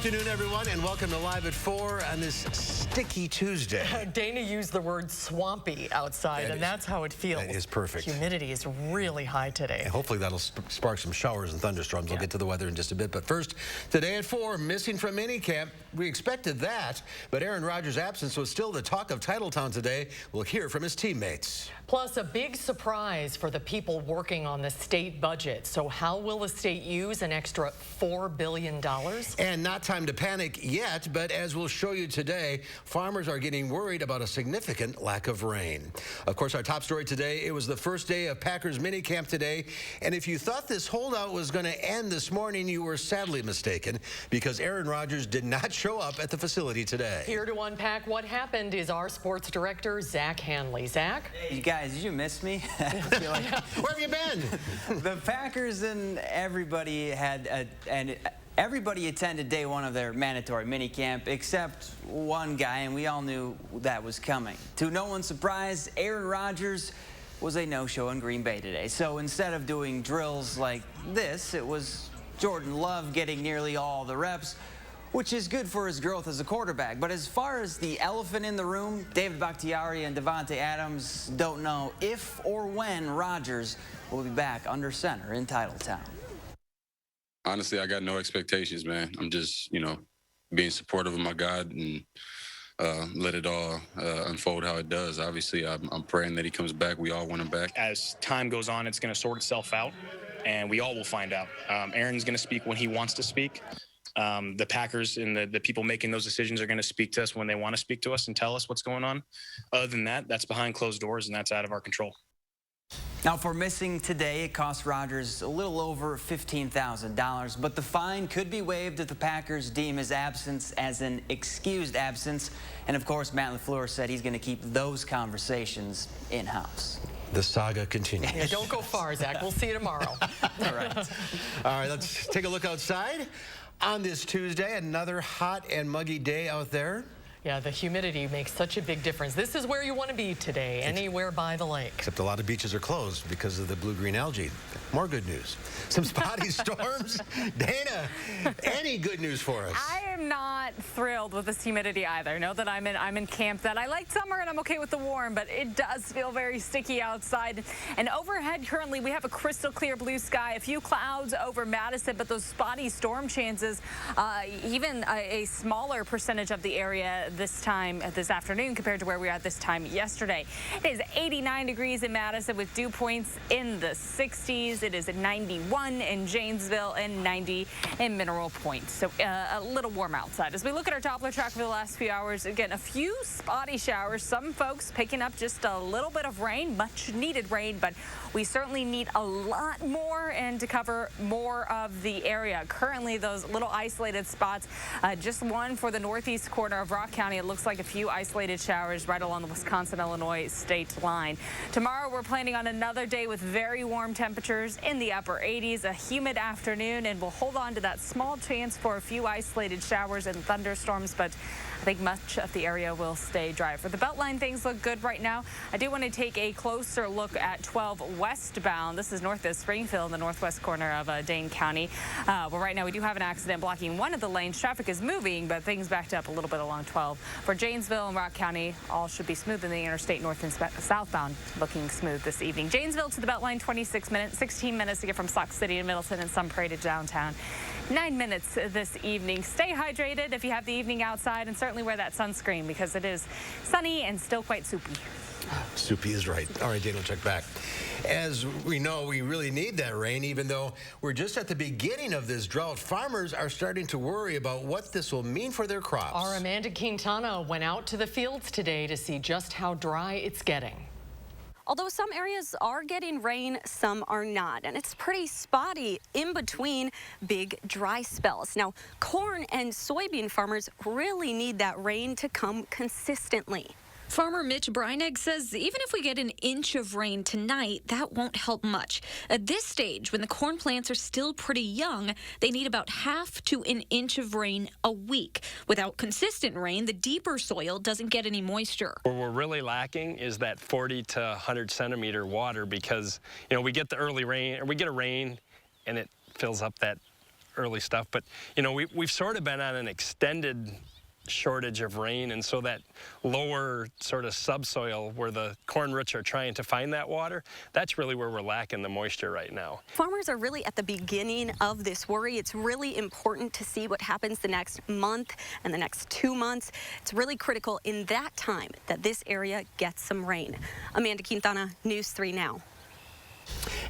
afternoon, everyone, and welcome to Live at 4 on this sticky Tuesday. Dana used the word swampy outside, and that's how it feels. That is perfect. Humidity is really high today. And hopefully that'll spark some showers and thunderstorms. We'll get to the weather in just a bit. But first, today at 4, missing from minicamp. We expected that, but Aaron Rodgers' absence was still the talk of Titletown today. We'll hear from his teammates. Plus, a big surprise for the people working on the state budget. So how will the state use an extra $4 billion? And not time to panic yet, but as we'll show you today, farmers are getting worried about a significant lack of rain. Of course, our top story today, it was the first day of Packers minicamp today. And if you thought this holdout was going to end this morning, you were sadly mistaken, because Aaron Rodgers did not show up at the facility today. Here to unpack what happened is our sports director, Zach Hanley. Zach? Hey, you guys, did you miss me? Where have you been? The Packers and everybody everybody attended day one of their mandatory minicamp except one guy, and we all knew that was coming. To no one's surprise, Aaron Rodgers was a no-show in Green Bay today. So instead of doing drills like this, it was Jordan Love getting nearly all the reps, which is good for his growth as a quarterback. But as far as the elephant in the room, David Bakhtiari and Davante Adams don't know if or when Rodgers will be back under center in Titletown. Honestly, I got no expectations, man. I'm just, being supportive of my God and let it all unfold how it does. Obviously, I'm praying that he comes back. We all want him back. As time goes on, it's going to sort itself out, and we all will find out. Aaron's going to speak when he wants to speak. The Packers and the people making those decisions are going to speak to us when they want to speak to us and tell us what's going on. Other than that, that's behind closed doors, and that's out of our control. Now, for missing today, it cost Rodgers a little over $15,000, but the fine could be waived if the Packers deem his absence as an excused absence. And, of course, Matt LaFleur said he's going to keep those conversations in-house. The saga continues. Yeah, don't go far, Zach. We'll see you tomorrow. All right. All right, let's take a look outside. On this Tuesday, another hot and muggy day out there. Yeah, the humidity makes such a big difference. This is where you want to be today, anywhere by the lake. Except a lot of beaches are closed because of the blue-green algae. More good news. Some spotty storms. Dana, any good news for us? I am not thrilled with this humidity either. Know that I'm in camp that I like summer and I'm okay with the warm, but it does feel very sticky outside. And overhead currently we have a crystal clear blue sky, a few clouds over Madison, but those spotty storm chances, even a smaller percentage of the area this afternoon compared to where we were at this time yesterday. It is 89 degrees in Madison with dew points in the 60s. It is 91 in Janesville and 90 in Mineral Point. So a little warm outside. As we look at our Doppler track for the last few hours, again, a few spotty showers. Some folks picking up just a little bit of rain, much needed rain, but we certainly need a lot more and to cover more of the area. Currently, those little isolated spots, just one for the northeast corner of Rock County. It looks like a few isolated showers right along the Wisconsin-Illinois state line. Tomorrow, we're planning on another day with very warm temperatures in the upper 80s, a humid afternoon, and we'll hold on to that small chance for a few isolated showers and thunderstorms, but I think much of the area will stay dry. For the Beltline, things look good right now. I do want to take a closer look at 12 westbound. This is north of Springfield in the northwest corner of Dane County. Well, right now we do have an accident blocking one of the lanes. Traffic is moving, but things backed up a little bit along 12. For Janesville and Rock County, all should be smooth in the interstate north and southbound, looking smooth this evening. Janesville to the Beltline, 26 minutes, 16 minutes to get from Sauk City to Middleton and Sun Prairie to downtown. 9 minutes this evening. Stay hydrated if you have the evening outside, and certainly wear that sunscreen because it is sunny and still quite soupy. Soupy is right. All right, Dana, we'll check back. As we know, we really need that rain, even though we're just at the beginning of this drought. Farmers are starting to worry about what this will mean for their crops. Our Amanda Quintana went out to the fields today to see just how dry it's getting. Although some areas are getting rain, some are not, and it's pretty spotty in between big dry spells. Now, corn and soybean farmers really need that rain to come consistently. Farmer Mitch Breinegg says even if we get an inch of rain tonight, that won't help much. At this stage, when the corn plants are still pretty young, they need about half to an inch of rain a week. Without consistent rain, the deeper soil doesn't get any moisture. Where we're really lacking is that 40 to 100 centimeter water because, we get the early rain, or we get a rain, and it fills up that early stuff. But, you know, we've sort of been on an extended shortage of rain, and so that lower sort of subsoil where the corn roots are trying to find that water, that's really where we're lacking the moisture right now. Farmers are really at the beginning of this worry. It's really important to see what happens the next month and the next 2 months. It's really critical in that time that this area gets some rain. Amanda Quintana, News 3 Now.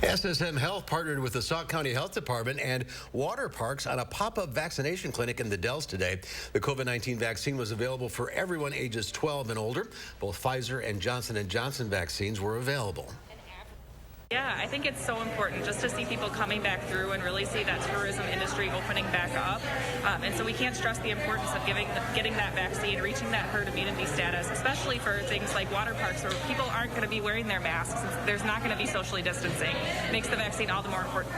SSM Health partnered with the Sauk County Health Department and water parks on a pop-up vaccination clinic in the Dells today. The COVID-19 vaccine was available for everyone ages 12 and older. Both Pfizer and Johnson & Johnson vaccines were available. Yeah, I think it's so important just to see people coming back through and really see that tourism industry opening back up. And so we can't stress the importance of getting that vaccine, reaching that herd immunity status, especially for things like water parks where people aren't going to be wearing their masks. There's not going to be socially distancing. It makes the vaccine all the more important.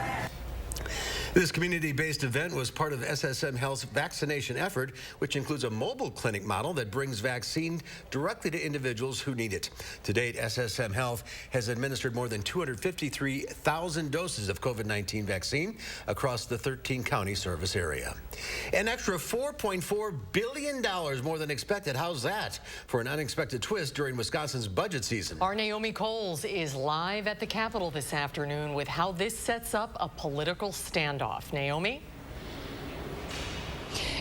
This community-based event was part of SSM Health's vaccination effort, which includes a mobile clinic model that brings vaccine directly to individuals who need it. To date, SSM Health has administered more than 253,000 doses of COVID-19 vaccine across the 13-county service area. An extra $4.4 billion more than expected. How's that for an unexpected twist during Wisconsin's budget season? Our Naomi Coles is live at the Capitol this afternoon with how this sets up a political standoff. Naomi?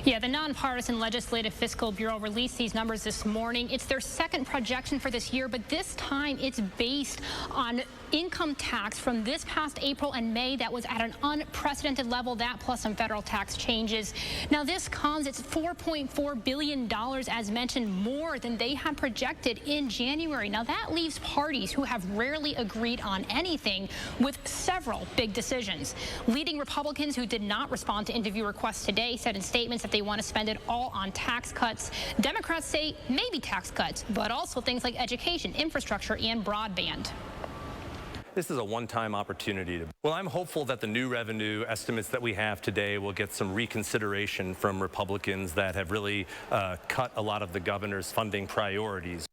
Yeah, the Nonpartisan Legislative Fiscal Bureau released these numbers this morning. It's their second projection for this year, but this time it's based on income tax from this past April and May that was at an unprecedented level, that plus some federal tax changes. Now this comes, it's $4.4 billion, as mentioned, more than they had projected in January. Now that leaves parties who have rarely agreed on anything with several big decisions. Leading Republicans who did not respond to interview requests today said in statements that they want to spend it all on tax cuts. Democrats say maybe tax cuts, but also things like education, infrastructure, and broadband. This is a one-time opportunity. Well, I'm hopeful that the new revenue estimates that we have today will get some reconsideration from Republicans that have really cut a lot of the governor's funding priorities.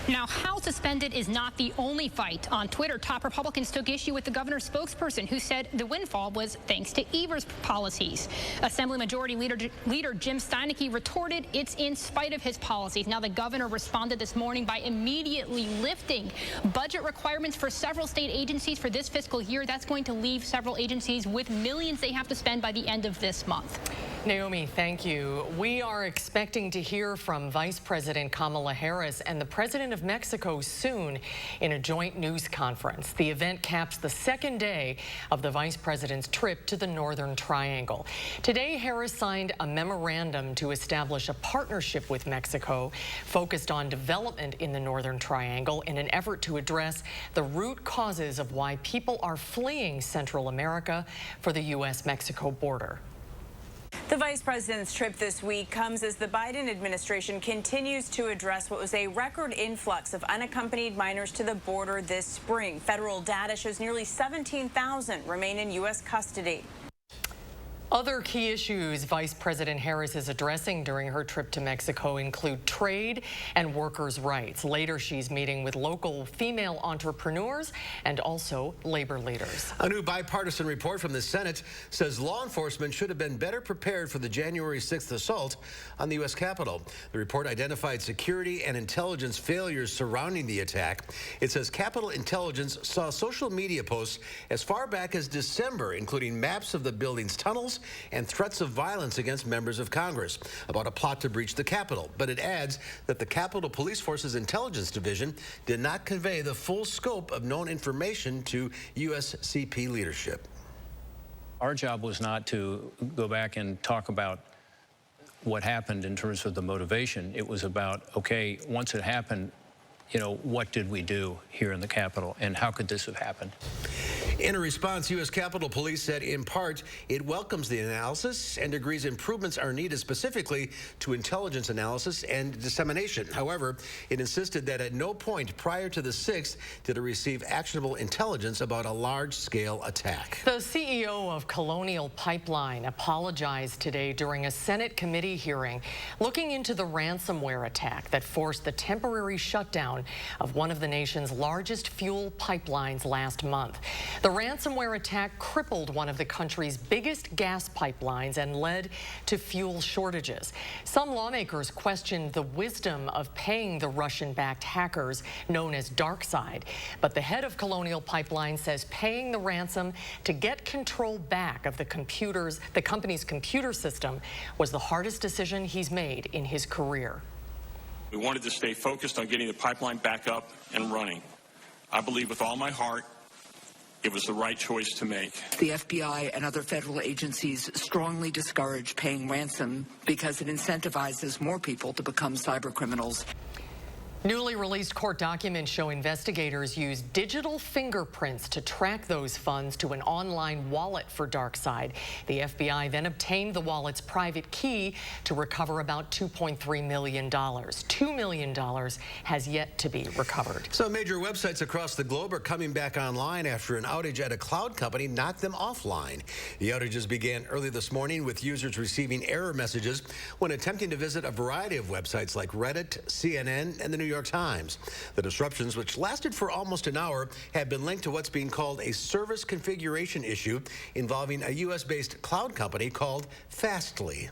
Now, how suspended is not the only fight. On Twitter, top Republicans took issue with the governor's spokesperson who said the windfall was thanks to Evers' policies. Assembly Majority Leader Jim Steineke retorted it's in spite of his policies. Now, the governor responded this morning by immediately lifting budget requirements for several state agencies for this fiscal year. That's going to leave several agencies with millions they have to spend by the end of this month. Naomi, thank you. We are expecting to hear from Vice President Kamala Harris and the President of Mexico soon in a joint news conference. The event caps the second day of the Vice President's trip to the Northern Triangle. Today, Harris signed a memorandum to establish a partnership with Mexico focused on development in the Northern Triangle in an effort to address the root causes of why people are fleeing Central America for the U.S.-Mexico border. The vice president's trip this week comes as the Biden administration continues to address what was a record influx of unaccompanied minors to the border this spring. Federal data shows nearly 17,000 remain in U.S. custody. Other key issues Vice President Harris is addressing during her trip to Mexico include trade and workers' rights. Later, she's meeting with local female entrepreneurs and also labor leaders. A new bipartisan report from the Senate says law enforcement should have been better prepared for the January 6th assault on the U.S. Capitol. The report identified security and intelligence failures surrounding the attack. It says Capitol Intelligence saw social media posts as far back as December, including maps of the building's tunnels and threats of violence against members of Congress about a plot to breach the Capitol. But it adds that the Capitol Police Force's Intelligence Division did not convey the full scope of known information to USCP leadership. Our job was not to go back and talk about what happened in terms of the motivation. It was about, okay, once it happened, you know, what did we do here in the Capitol and how could this have happened? In a response, U.S. Capitol Police said, in part, it welcomes the analysis and agrees improvements are needed specifically to intelligence analysis and dissemination. However, it insisted that at no point prior to the 6th did it receive actionable intelligence about a large-scale attack. The CEO of Colonial Pipeline apologized today during a Senate committee hearing looking into the ransomware attack that forced the temporary shutdown of one of the nation's largest fuel pipelines last month. The The ransomware attack crippled one of the country's biggest gas pipelines and led to fuel shortages. Some lawmakers questioned the wisdom of paying the Russian-backed hackers known as DarkSide. But the head of Colonial Pipeline says paying the ransom to get control back of the company's computer system was the hardest decision he's made in his career. We wanted to stay focused on getting the pipeline back up and running. I believe with all my heart it was the right choice to make. The FBI and other federal agencies strongly discourage paying ransom because it incentivizes more people to become cyber criminals. Newly released court documents show investigators used digital fingerprints to track those funds to an online wallet for DarkSide. The FBI then obtained the wallet's private key to recover about $2.3 million. $2 million has yet to be recovered. Some major websites across the globe are coming back online after an outage at a cloud company knocked them offline. The outages began early this morning with users receiving error messages when attempting to visit a variety of websites like Reddit, CNN, and the New York Times. The disruptions, which lasted for almost an hour, have been linked to what's being called a service configuration issue involving a U.S.-based cloud company called Fastly.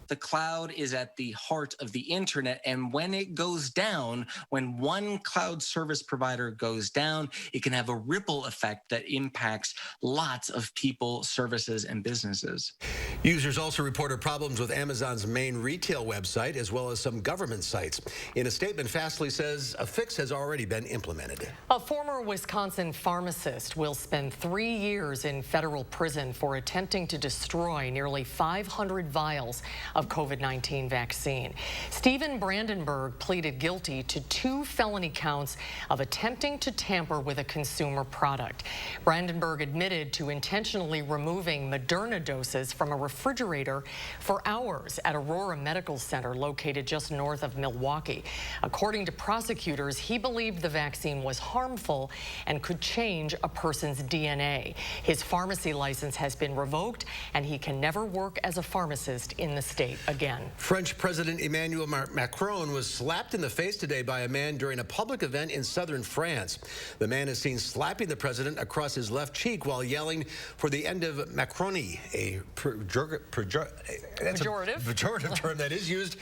The cloud is at the heart of the internet, and when it goes down, when one cloud service provider goes down, it can have a ripple effect that impacts lots of people, services, and businesses. Users also reported problems with Amazon's main retail website as well as some government sites. In a statement, Fastly says a fix has already been implemented. A former Wisconsin pharmacist will spend 3 years in federal prison for attempting to destroy nearly 500 vials of COVID-19 vaccine. Stephen Brandenburg pleaded guilty to 2 felony counts of attempting to tamper with a consumer product. Brandenburg admitted to intentionally removing Moderna doses from a refrigerator for hours at Aurora Medical Center located just north of Milwaukee. According to prosecutors, he believed the vaccine was harmful and could change a person's DNA. His pharmacy license has been revoked and he can never work as a pharmacist in the state again. French President Emmanuel Macron was slapped in the face today by a man during a public event in southern France. The man is seen slapping the president across his left cheek while yelling for the end of Macronie, a pejorative term that is used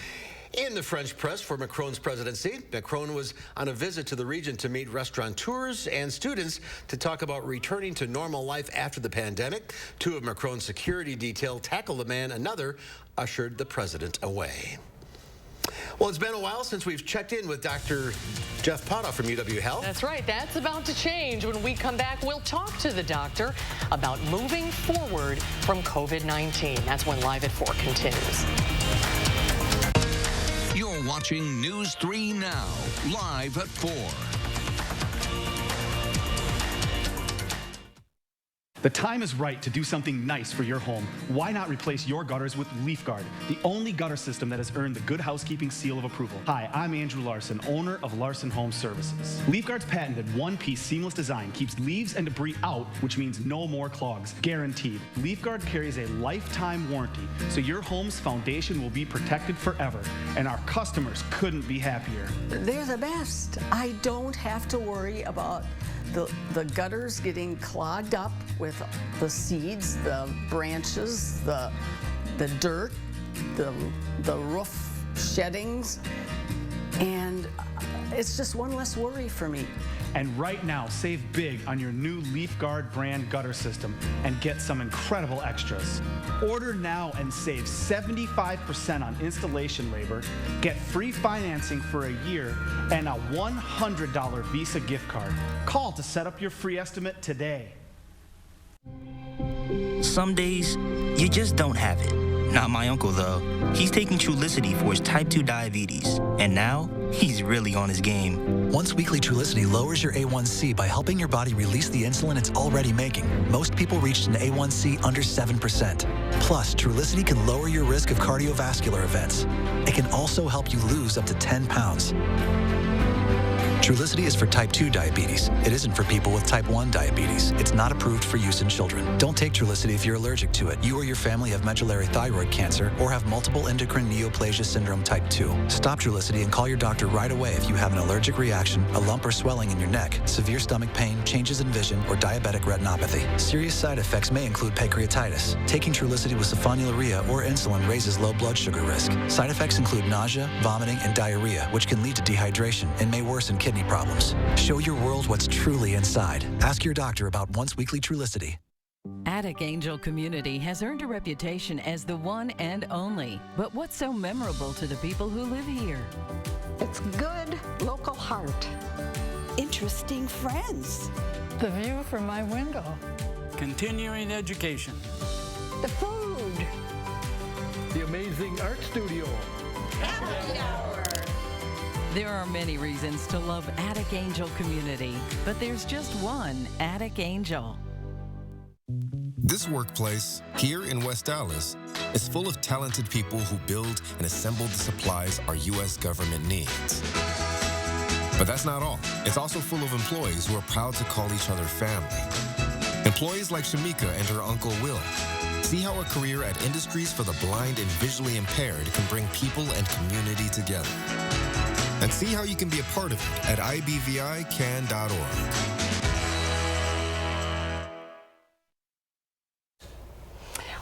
in the French press for Macron's presidency. Macron was on a visit to the region to meet restaurateurs and students to talk about returning to normal life after the pandemic. 2 of Macron's security detail tackled the man. Another ushered the president away. Well, it's been a while since we've checked in with Dr. Jeff Potoff from UW Health. That's right. That's about to change. When we come back, we'll talk to the doctor about moving forward from COVID-19. That's when Live at 4 continues. You're watching News 3 Now, live at 4. The time is right to do something nice for your home. Why not replace your gutters with LeafGuard, the only gutter system that has earned the Good Housekeeping seal of approval. Hi, I'm Andrew Larson, owner of Larson Home Services. LeafGuard's patented one-piece seamless design keeps leaves and debris out, which means no more clogs, guaranteed. LeafGuard carries a lifetime warranty, so your home's foundation will be protected forever, and our customers couldn't be happier. They're the best. I don't have to worry about the gutters getting clogged up with the seeds, the branches, the dirt, the roof sheddings, and it's just one less worry for me. And right now, save big on your new LeafGuard brand gutter system and get some incredible extras. Order now and save 75% on installation labor, get free financing for a year, and a $100 Visa gift card. Call to set up your free estimate today. Some days, you just don't have it. Not my uncle, though. He's taking Trulicity for his type 2 diabetes, and now he's really on his game. Once weekly Trulicity lowers your A1C by helping your body release the insulin it's already making. Most people reached an A1C under 7%. Plus, Trulicity can lower your risk of cardiovascular events. It can also help you lose up to 10 pounds. Trulicity is for type 2 diabetes. It isn't for people with type 1 diabetes. It's not approved for use in children. Don't take Trulicity if you're allergic to it. You or your family have medullary thyroid cancer or have multiple endocrine neoplasia syndrome type 2. Stop Trulicity and call your doctor right away if you have an allergic reaction, a lump or swelling in your neck, severe stomach pain, changes in vision, or diabetic retinopathy. Serious side effects may include pancreatitis. Taking Trulicity with sulfonylurea or insulin raises low blood sugar risk. Side effects include nausea, vomiting, and diarrhea, which can lead to dehydration and may worsen kidney problems. Show your world what's truly inside. Ask your doctor about once-weekly Trulicity. Attic Angel Community has earned a reputation as the one and only. But what's so memorable to the people who live here? It's good local heart. Interesting friends. The view from my window. Continuing education. The food. The amazing art studio. Happy hour. There are many reasons to love Attic Angel Community, but there's just one Attic Angel. This workplace, here in West Dallas, is full of talented people who build and assemble the supplies our U.S. government needs. But that's not all. It's also full of employees who are proud to call each other family. Employees like Shamika and her uncle Will. See how a career at Industries for the Blind and Visually Impaired can bring people and community together. And see how you can be a part of it at ibvican.org.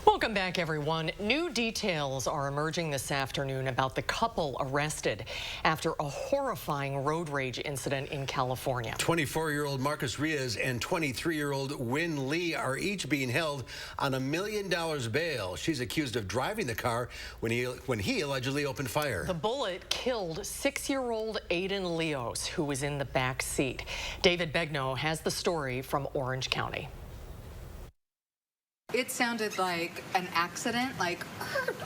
Welcome back, everyone. New details are emerging this afternoon about the couple arrested after a horrifying road rage incident in California. 24-year-old Marcus Rios and 23-year-old Win Lee are each being held on $1 million bail. She's accused of driving the car when he allegedly opened fire. The bullet killed 6-year-old Aiden Leos, who was in the back seat. David Begnaud has the story from Orange County. It sounded like an accident, like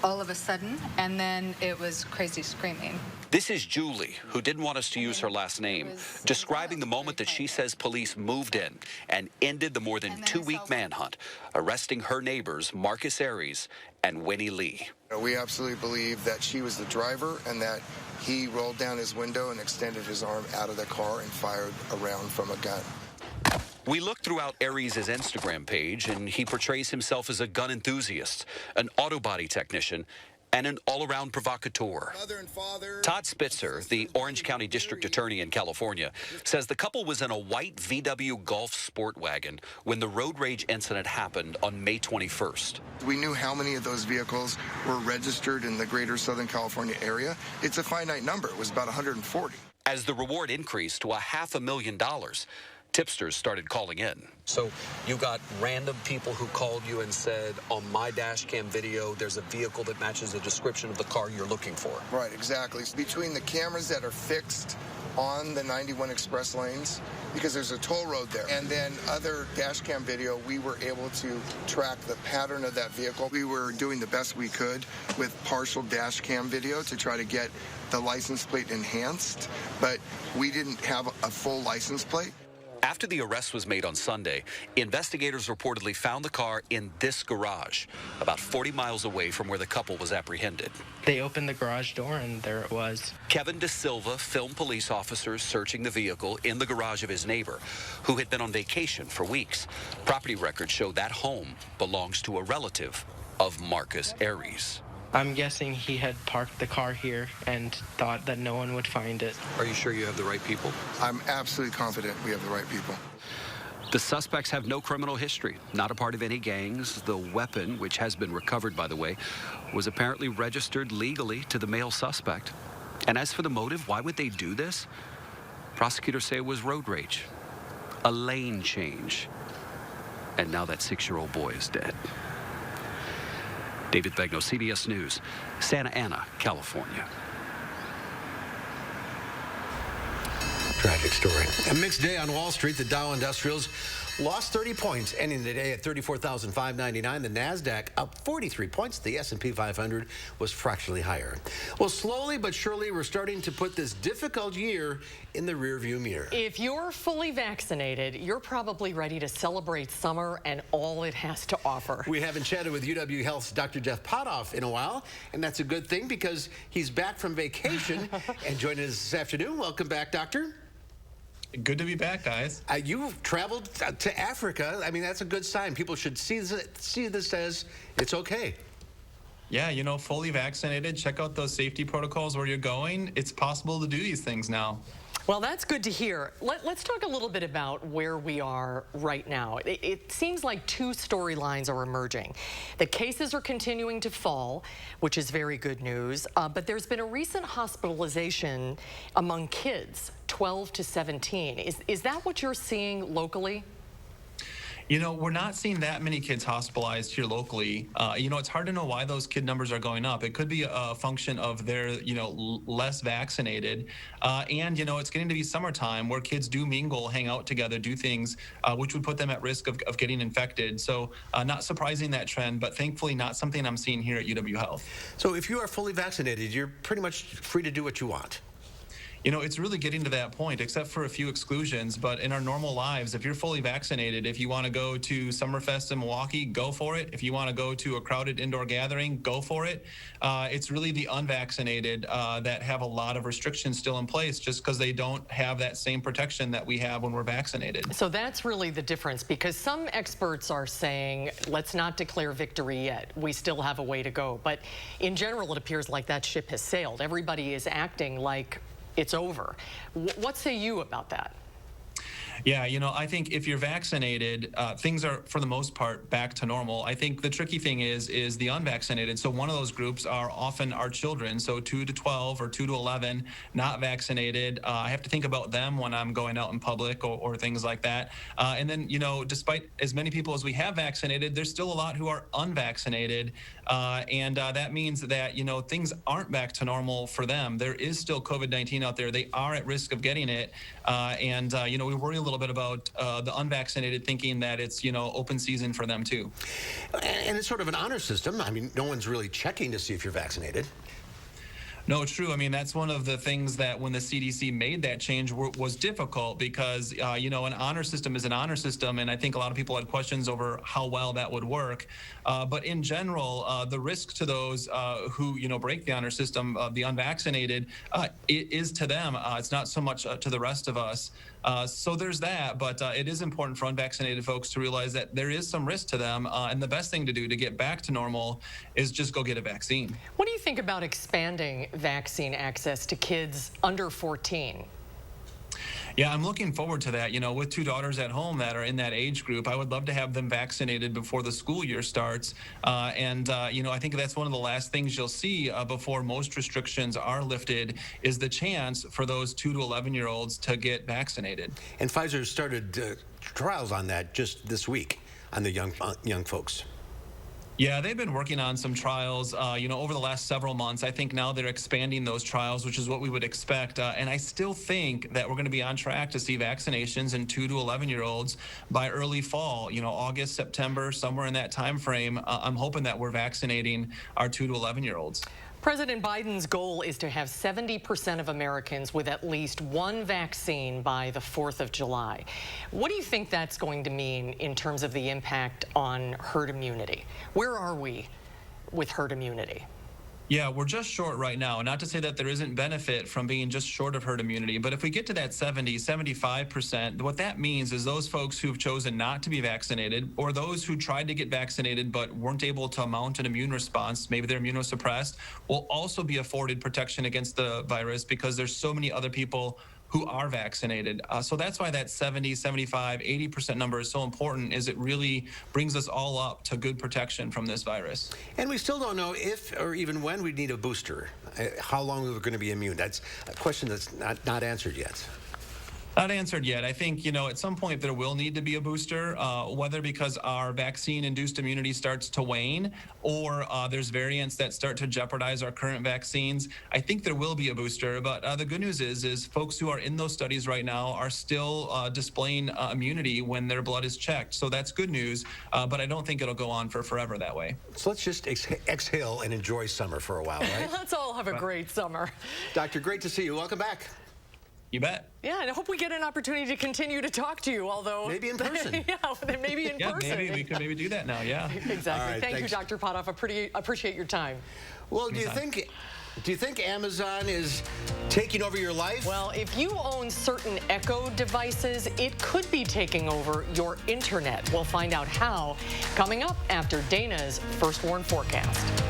all of a sudden, and then it was crazy screaming. This is Julie, who didn't want us to use her last name, describing the moment that she says police moved in and ended the more than 2-week manhunt, arresting her neighbors, Marcus Aries and Winnie Lee. We absolutely believe that she was the driver and that he rolled down his window and extended his arm out of the car and fired a round from a gun. We looked throughout Aries' Instagram page, and he portrays himself as a gun enthusiast, an auto body technician, and an all-around provocateur. Todd Spitzer, the Orange County District Attorney in California, says the couple was in a white VW Golf sport wagon when the road rage incident happened on May 21st. We knew how many of those vehicles were registered in the greater Southern California area. It's a finite number. It was about 140. As the reward increased to $500,000, tipsters started calling in. So you got random people who called you and said, on my dash cam video, there's a vehicle that matches the description of the car you're looking for. Right, exactly. Between the cameras that are fixed on the 91 express lanes, because there's a toll road there, and then other dash cam video, we were able to track the pattern of that vehicle. We were doing the best we could with partial dash cam video to try to get the license plate enhanced, but we didn't have a full license plate. After the arrest was made on Sunday, investigators reportedly found the car in this garage, about 40 miles away from where the couple was apprehended. They opened the garage door and there it was. Kevin De Silva filmed police officers searching the vehicle in the garage of his neighbor, who had been on vacation for weeks. Property records show that home belongs to a relative of Marcus Aries. I'm guessing he had parked the car here and thought that no one would find it. Are you sure you have the right people? I'm absolutely confident we have the right people. The suspects have no criminal history, not a part of any gangs. The weapon, which has been recovered, by the way, was apparently registered legally to the male suspect. And as for the motive, why would they do this? Prosecutors say it was road rage, a lane change. And now that 6-year-old boy is dead. David Begnaud, CBS News, Santa Ana, California. Tragic story. A mixed day on Wall Street. The Dow Industrials lost 30 points, ending the day at 34,599. The NASDAQ up 43 points. The S&P 500 was fractionally higher. Well, slowly but surely, we're starting to put this difficult year in the rearview mirror. If you're fully vaccinated, you're probably ready to celebrate summer and all it has to offer. We haven't chatted with UW Health's Dr. Jeff Potoff in a while, and that's a good thing because he's back from vacation and joining us this afternoon. Welcome back, Doctor. Good to be back, guys. You've traveled to Africa. I mean, that's a good sign. People should see this as it's okay. Yeah, you know, fully vaccinated. Check out those safety protocols where you're going. It's possible to do these things now. Well, that's good to hear. Let's talk a little bit about where we are right now. It seems like two storylines are emerging. The cases are continuing to fall, which is very good news, but there's been a recent hospitalization among kids, 12 to 17. Is that what you're seeing locally? You know, we're not seeing that many kids hospitalized here locally. You know, it's hard to know why those kid numbers are going up. It could be a function of they're, you know, less vaccinated. And, you know, it's getting to be summertime where kids do mingle, hang out together, do things which would put them at risk of getting infected. So not surprising that trend, but thankfully not something I'm seeing here at UW Health. So if you are fully vaccinated, you're pretty much free to do what you want. You know, it's really getting to that point, except for a few exclusions. But in our normal lives, if you're fully vaccinated, if you want to go to Summerfest in Milwaukee, go for it. If you want to go to a crowded indoor gathering, go for it. It's really the unvaccinated that have a lot of restrictions still in place just because they don't have that same protection that we have when we're vaccinated. So that's really the difference, because some experts are saying, let's not declare victory yet. We still have a way to go. But in general, it appears like that ship has sailed. Everybody is acting like it's over. What say you about that? Yeah, you know, I think if you're vaccinated, things are, for the most part, back to normal. I think the tricky thing is the unvaccinated. So one of those groups are often our children, so 2 to 12 or 2 to 11, not vaccinated. I have to think about them when I'm going out in public or things like that. And then, you know, despite as many people as we have vaccinated, there's still a lot who are unvaccinated. And that means that, you know, things aren't back to normal for them. There is still COVID-19 out there. They are at risk of getting it. You know, we worry a little bit about the unvaccinated thinking that it's, you know, open season for them too. And it's sort of an honor system. I mean, no one's really checking to see if you're vaccinated. No, true. I mean, that's one of the things that when the CDC made that change was difficult because, you know, an honor system is an honor system. And I think a lot of people had questions over how well that would work. But in general, the risk to those who, you know, break the honor system, the unvaccinated, it is to them. It's not so much to the rest of us. So there's that, but it is important for unvaccinated folks to realize that there is some risk to them, and the best thing to do to get back to normal is just go get a vaccine. What do you think about expanding vaccine access to kids under 14? Yeah, I'm looking forward to that. You know, with 2 daughters at home that are in that age group, I would love to have them vaccinated before the school year starts. You know, I think that's one of the last things you'll see before most restrictions are lifted is the chance for those 2 to 11-year-olds to get vaccinated. And Pfizer started trials on that just this week on the young folks. Yeah, they've been working on some trials, you know, over the last several months. I think now they're expanding those trials, which is what we would expect. And I still think that we're going to be on track to see vaccinations in 2 to 11-year-olds by early fall, you know, August, September, somewhere in that time frame. I'm hoping that we're vaccinating our 2 to 11-year-olds. President Biden's goal is to have 70% of Americans with at least one vaccine by the 4th of July. What do you think that's going to mean in terms of the impact on herd immunity? Where are we with herd immunity? Yeah, we're just short right now. Not to say that there isn't benefit from being just short of herd immunity, but if we get to that 75%, what that means is those folks who've chosen not to be vaccinated or those who tried to get vaccinated but weren't able to mount an immune response, maybe they're immunosuppressed, will also be afforded protection against the virus because there's so many other people who are vaccinated. So that's why that 70, 75, 80% number is so important, is it really brings us all up to good protection from this virus. And we still don't know if or even when we need a booster. How long we're going to be immune. That's a question that's not answered yet. Not answered yet. I think, you know, at some point there will need to be a booster, whether because our vaccine-induced immunity starts to wane or there's variants that start to jeopardize our current vaccines. I think there will be a booster, but the good news is folks who are in those studies right now are still displaying immunity when their blood is checked. So that's good news, but I don't think it'll go on for forever that way. So let's just exhale and enjoy summer for a while, right? Let's all have a great summer. Doctor, great to see you. Welcome back. You bet. Yeah, and I hope we get an opportunity to continue to talk to you, although... Maybe in person. Yeah, maybe in person. Yeah, maybe we could do that now, yeah. Exactly. Right, Thank you, Dr. Potoff. Appreciate your time. Well, do you think Do you think Amazon is taking over your life? Well, if you own certain Echo devices, it could be taking over your internet. We'll find out how coming up after Dana's First Warn forecast.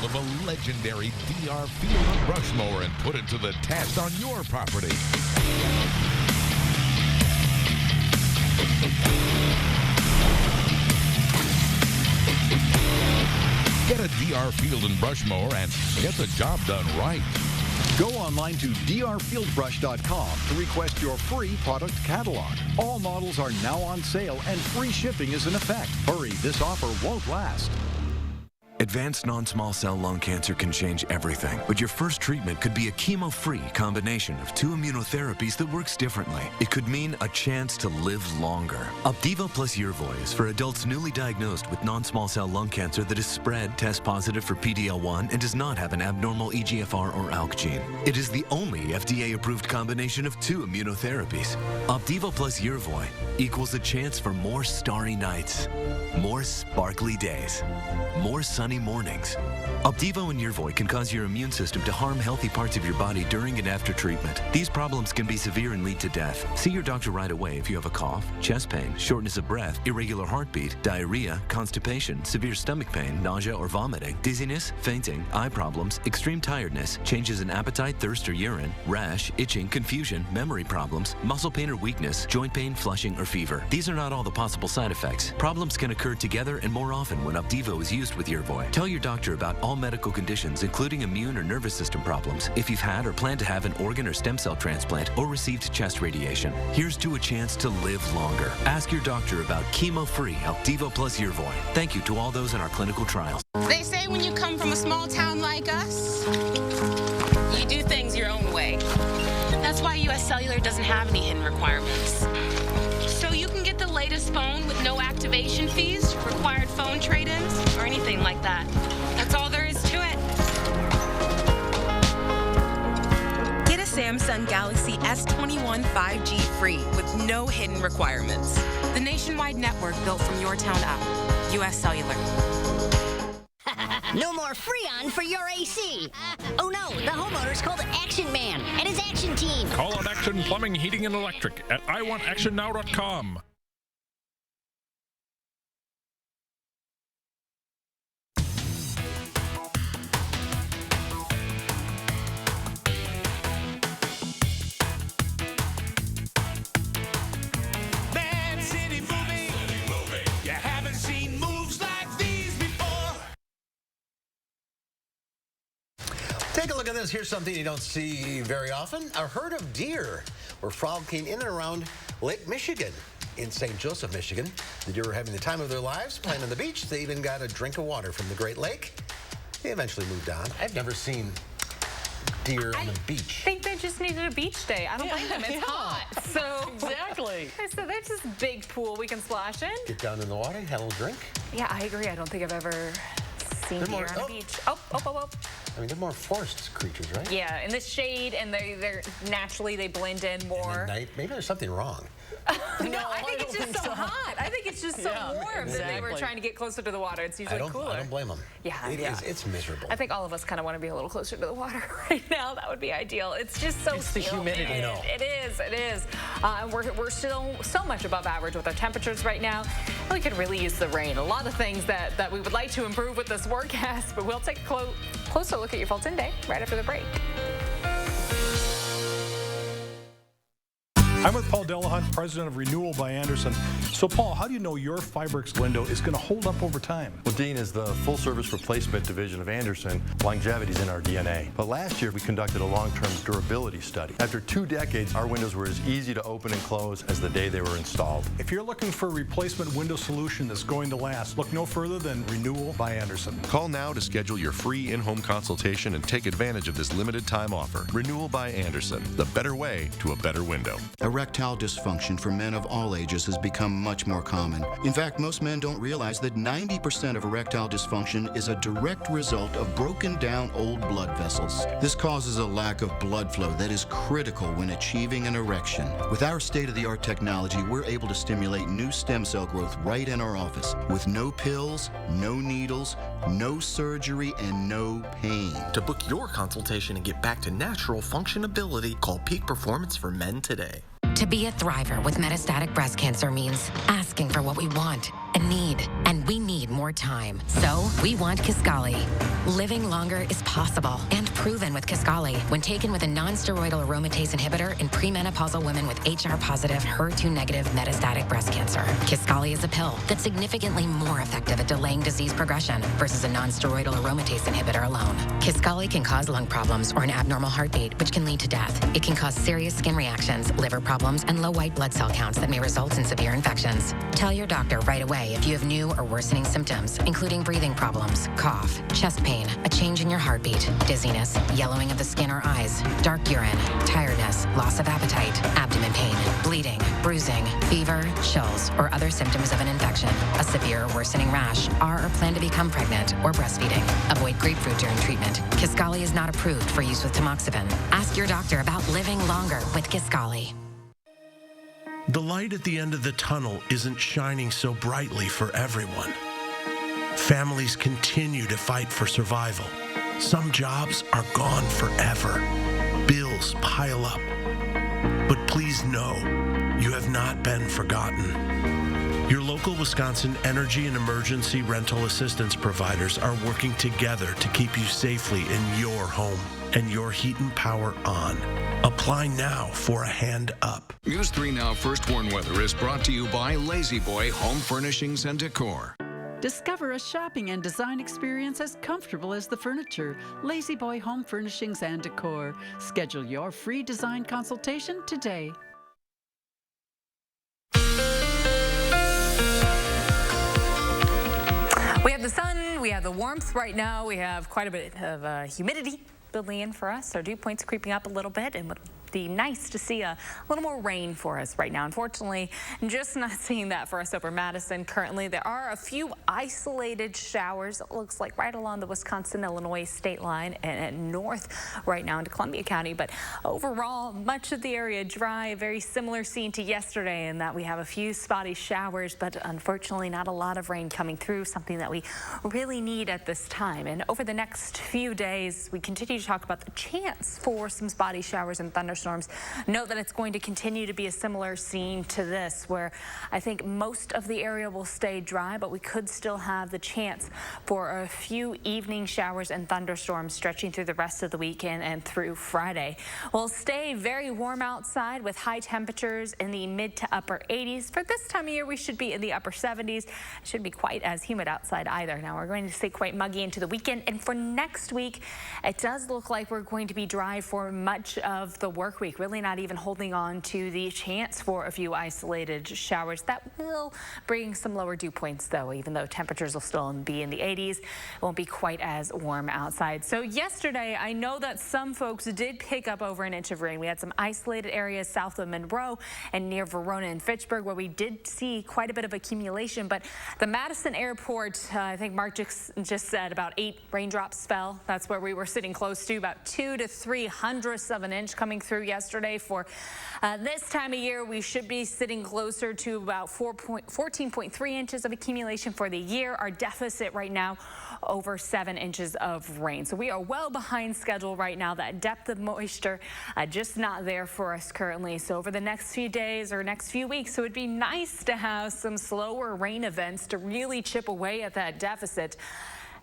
Of a legendary DR Field and Brush mower and put it to the test on your property. Get a DR Field and Brush mower and get the job done right. Go online to drfieldbrush.com to request your free product catalog. All models are now on sale and free shipping is in effect. Hurry, this offer won't last. Advanced non-small cell lung cancer can change everything, but your first treatment could be a chemo-free combination of 2 immunotherapies that works differently. It could mean a chance to live longer. Opdivo plus Yervoy is for adults newly diagnosed with non-small cell lung cancer that is spread, test positive for PD-L1, and does not have an abnormal EGFR or ALK gene. It is the only FDA-approved combination of 2 immunotherapies. Opdivo plus Yervoy equals a chance for more starry nights, more sparkly days, more sunny mornings. Opdivo and Yervoy can cause your immune system to harm healthy parts of your body during and after treatment. These problems can be severe and lead to death. See your doctor right away if you have a cough, chest pain, shortness of breath, irregular heartbeat, diarrhea, constipation, severe stomach pain, nausea or vomiting, dizziness, fainting, eye problems, extreme tiredness, changes in appetite, thirst or urine, rash, itching, confusion, memory problems, muscle pain or weakness, joint pain, flushing, or fever. These are not all the possible side effects. Problems can occur together and more often when Opdivo is used with Yervoy. Tell your doctor about all medical conditions, including immune or nervous system problems, if you've had or plan to have an organ or stem cell transplant or received chest radiation. Here's to a chance to live longer. Ask your doctor about chemo-free Opdivo plus Yervoy. Thank you to all those in our clinical trials. They say when you come from a small town like us, you do things your own way. That's why US Cellular doesn't have any hidden requirements. So you can get the latest phone with no activation fees, required phone trade-ins, or anything like that. That's all there is to it. Get a Samsung Galaxy S21 5G free with no hidden requirements. The nationwide network built from your town up. US Cellular. No more Freon for your AC. Oh no, the homeowner's called Action Man and his action team. Call out Action Plumbing, Heating, and Electric at iwantactionnow.com. Take a look at this. Here's something you don't see very often. A herd of deer were frolicking in and around Lake Michigan in St. Joseph, Michigan. The deer were having the time of their lives, playing on the beach. They even got a drink of water from the Great Lake. They eventually moved on. I've never seen deer on the beach. I think they just needed a beach day. I don't blame them. It's hot. So exactly. So there's this big pool we can splash in. Get down in the water, have a little drink. Yeah, I agree. I don't think I've ever seen deer on a beach. Oh. I mean, they're more forest creatures, right? Yeah, in the shade, and they're naturally, they blend in more. At night, maybe there's something wrong. No, I think it's just so hot. I think it's just so warm that they were trying to get closer to the water. It's usually cooler. I don't blame them. Yeah, it's miserable. I think all of us kind of want to be a little closer to the water right now. That would be ideal. It's just so It's the humidity. I know. It is. We're still so much above average with our temperatures right now. We could really use the rain. A lot of things that we would like to improve with this forecast, but we'll take a closer look at your Fulton Day right after the break. I'm with Paul Delahunt, president of Renewal by Anderson. So, Paul, how do you know your Fiberx window is going to hold up over time? Well, Dean, is the full-service replacement division of Anderson, longevity's in our DNA. But last year, we conducted a long-term durability study. After 2 decades, our windows were as easy to open and close as the day they were installed. If you're looking for a replacement window solution that's going to last, look no further than Renewal by Anderson. Call now to schedule your free in-home consultation and take advantage of this limited time offer. Renewal by Anderson, the better way to a better window. Erectile dysfunction for men of all ages has become much more common. In fact, most men don't realize that 90% of erectile dysfunction is a direct result of broken down old blood vessels. This causes a lack of blood flow that is critical when achieving an erection. With our state-of-the-art technology, we're able to stimulate new stem cell growth right in our office with no pills, no needles, no surgery, and no pain. To book your consultation and get back to natural functionability, call Peak Performance for Men today. To be a thriver with metastatic breast cancer means asking for what we want and need. And we need more time. So we want Kisqali. Living longer is possible and proven with Kisqali when taken with a non-steroidal aromatase inhibitor in premenopausal women with HR-positive, HER2-negative metastatic breast cancer. Kisqali is a pill that's significantly more effective at delaying disease progression versus a non-steroidal aromatase inhibitor alone. Kisqali can cause lung problems or an abnormal heartbeat, which can lead to death. It can cause serious skin reactions, liver problems, and low white blood cell counts that may result in severe infections. Tell your doctor right away if you have new or worsening symptoms, including breathing problems, cough, chest pain, a change in your heartbeat, dizziness, yellowing of the skin or eyes, dark urine, tiredness, loss of appetite, abdomen pain, bleeding, bruising, fever, chills, or other symptoms of an infection, a severe or worsening rash, are or plan to become pregnant or breastfeeding. Avoid grapefruit during treatment. Kisqali is not approved for use with tamoxifen. Ask your doctor about living longer with Kisqali. The light at the end of the tunnel isn't shining so brightly for everyone. Families continue to fight for survival. Some jobs are gone forever. Bills pile up. But please know, you have not been forgotten. Your local Wisconsin energy and emergency rental assistance providers are working together to keep you safely in your home and your heat and power on. Apply now for a hand up. News 3 Now First Warn Weather is brought to you by Lazy Boy Home Furnishings and Decor. Discover a shopping and design experience as comfortable as the furniture. Lazy Boy Home Furnishings and Decor. Schedule your free design consultation today. We have the sun, we have the warmth right now, we have quite a bit of humidity building in for us. Our dew point's creeping up a little bit, and be nice to see a little more rain for us right now. Unfortunately, just not seeing that for us over Madison currently. There are a few isolated showers, it looks like, right along the Wisconsin-Illinois state line and north right now into Columbia County. But overall, much of the area dry, very similar scene to yesterday in that we have a few spotty showers, but unfortunately not a lot of rain coming through, something that we really need at this time. And over the next few days, we continue to talk about the chance for some spotty showers and thunderstorms. Note that it's going to continue to be a similar scene to this, where I think most of the area will stay dry, but we could still have the chance for a few evening showers and thunderstorms stretching through the rest of the weekend and through Friday. We'll stay very warm outside with high temperatures in the mid to upper 80s. For this time of year, we should be in the upper 70s. It shouldn't be quite as humid outside either. Now, we're going to stay quite muggy into the weekend, and for next week, it does look like we're going to be dry for much of the work week, really not even holding on to the chance for a few isolated showers. That will bring some lower dew points, though, even though temperatures will still be in the 80s. It won't be quite as warm outside. So yesterday, I know that some folks did pick up over an inch of rain. We had some isolated areas south of Monroe and near Verona and Fitchburg where we did see quite a bit of accumulation, but the Madison airport, I think Mark just said about 8 raindrops fell. That's where we were sitting close to, about 2 to 3 hundredths of an inch coming through yesterday. For this time of year, we should be sitting closer to about 14.3 inches of accumulation for the year. Our deficit right now, over 7 inches of rain. So we are well behind schedule right now. That depth of moisture just not there for us currently. So over the next few days or next few weeks, it would be nice to have some slower rain events to really chip away at that deficit.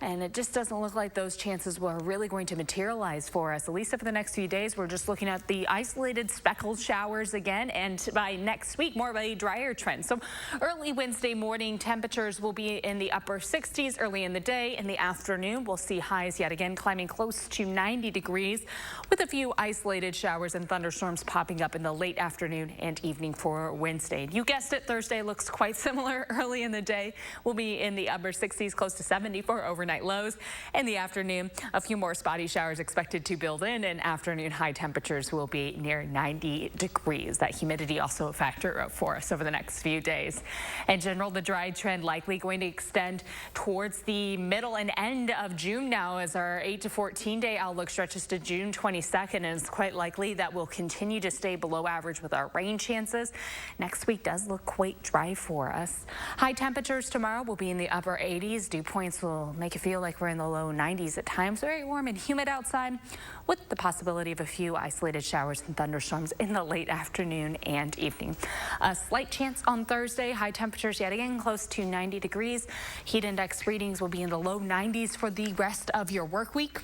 And it just doesn't look like those chances were really going to materialize for us. At least for the next few days, we're just looking at the isolated speckled showers again. And by next week, more of a drier trend. So early Wednesday morning, temperatures will be in the upper 60s early in the day. In the afternoon, we'll see highs yet again climbing close to 90 degrees with a few isolated showers and thunderstorms popping up in the late afternoon and evening for Wednesday. You guessed it, Thursday looks quite similar. Early in the day, we'll be in the upper 60s, close to 70 for overnight. overnight lows. In the afternoon, a few more spotty showers expected to build in, and afternoon high temperatures will be near 90 degrees. That humidity also a factor for us over the next few days. In general, the dry trend likely going to extend towards the middle and end of June now, as our 8 to 14 day outlook stretches to June 22nd, and it's quite likely that we'll continue to stay below average with our rain chances. Next week does look quite dry for us. High temperatures tomorrow will be in the upper 80s. Dew points will make it feel like we're in the low 90s at times. Very warm and humid outside, with the possibility of a few isolated showers and thunderstorms in the late afternoon and evening. A slight chance on Thursday. High temperatures yet again close to 90 degrees. Heat index readings will be in the low 90s for the rest of your work week.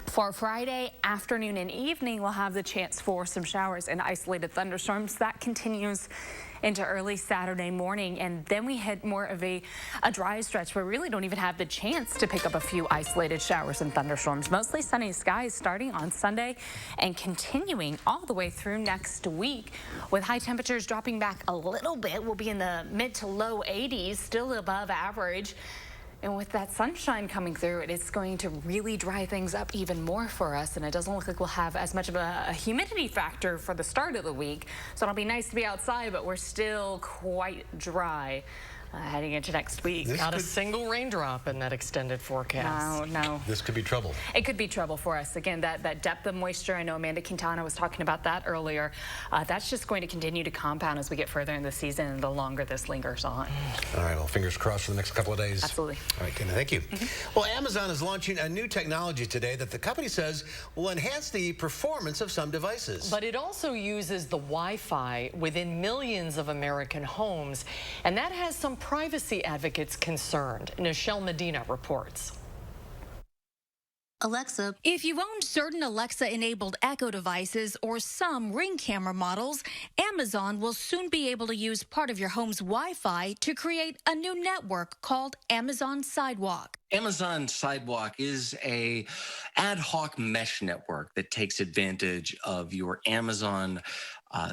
For Friday afternoon and evening, we'll have the chance for some showers and isolated thunderstorms. That continues into early Saturday morning, and then we hit more of a dry stretch where we really don't even have the chance to pick up a few isolated showers and thunderstorms. Mostly sunny skies starting on Sunday and continuing all the way through next week, with high temperatures dropping back a little bit. We'll be in the mid to low 80s, still above average. And with that sunshine coming through, it's going to really dry things up even more for us. And it doesn't look like we'll have as much of a humidity factor for the start of the week. So it'll be nice to be outside, but we're still quite dry heading into next week. Not a single raindrop in that extended forecast. No. This could be trouble. It could be trouble for us. Again, that depth of moisture, I know Amanda Quintana was talking about that earlier. That's just going to continue to compound as we get further in the season and the longer this lingers on. All right, well, fingers crossed for the next couple of days. Absolutely. All right, Tina, thank you. Well, Amazon is launching a new technology today that the company says will enhance the performance of some devices. But it also uses the Wi-Fi within millions of American homes, and that has some privacy advocates concerned. Nichelle Medina reports. Alexa. If you own certain Alexa-enabled Echo devices or some Ring camera models, Amazon will soon be able to use part of your home's Wi-Fi to create a new network called Amazon Sidewalk. Amazon Sidewalk is a ad hoc mesh network that takes advantage of your Amazon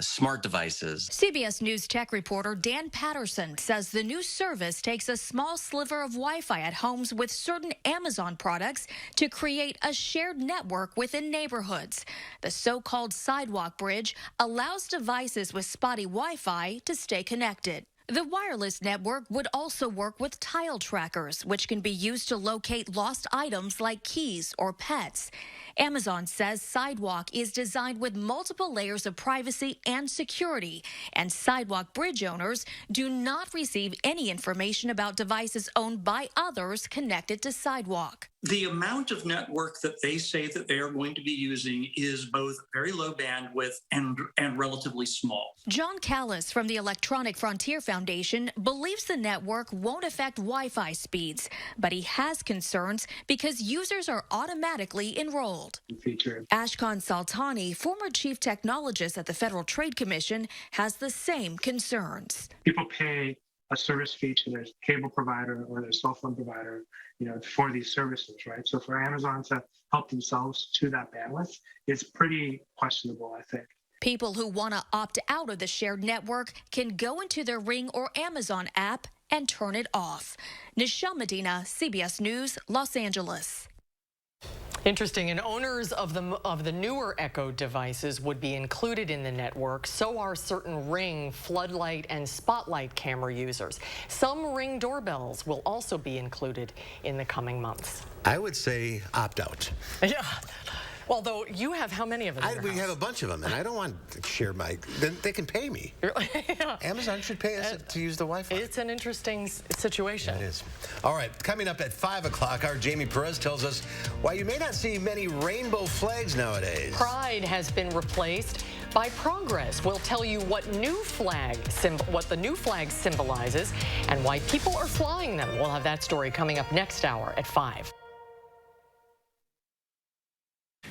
smart devices. CBS News tech reporter Dan Patterson says the new service takes a small sliver of Wi-Fi at homes with certain Amazon products to create a shared network within neighborhoods. The so-called Sidewalk Bridge allows devices with spotty Wi-Fi to stay connected. The wireless network would also work with tile trackers, which can be used to locate lost items like keys or pets. Amazon says Sidewalk is designed with multiple layers of privacy and security, and Sidewalk Bridge owners do not receive any information about devices owned by others connected to Sidewalk. The amount of network that they say that they are going to be using is both very low bandwidth and relatively small. John Callis from the Electronic Frontier Foundation believes the network won't affect Wi-Fi speeds, but he has concerns because users are automatically enrolled. Ashkan Saltani, former chief technologist at the Federal Trade Commission, has the same concerns. People pay a service fee to their cable provider or their cell phone provider, for these services, right? So for Amazon to help themselves to that bandwidth, it's pretty questionable, I think. People who want to opt out of the shared network can go into their Ring or Amazon app and turn it off. Nichelle Medina, CBS News, Los Angeles. Interesting, and owners of the newer Echo devices would be included in the network. So are certain Ring, floodlight, and spotlight camera users. Some Ring doorbells will also be included in the coming months. I would say opt out. Yeah. Well, though, you have how many of them? We have a bunch of them, and I don't want to share my. They can pay me. Yeah. Amazon should pay us to use the Wi-Fi. It's an interesting situation. It is. All right, coming up at 5 o'clock, our Jamie Perez tells us why you may not see many rainbow flags nowadays. Pride has been replaced by progress. We'll tell you what the new flag symbolizes and why people are flying them. We'll have that story coming up next hour at 5.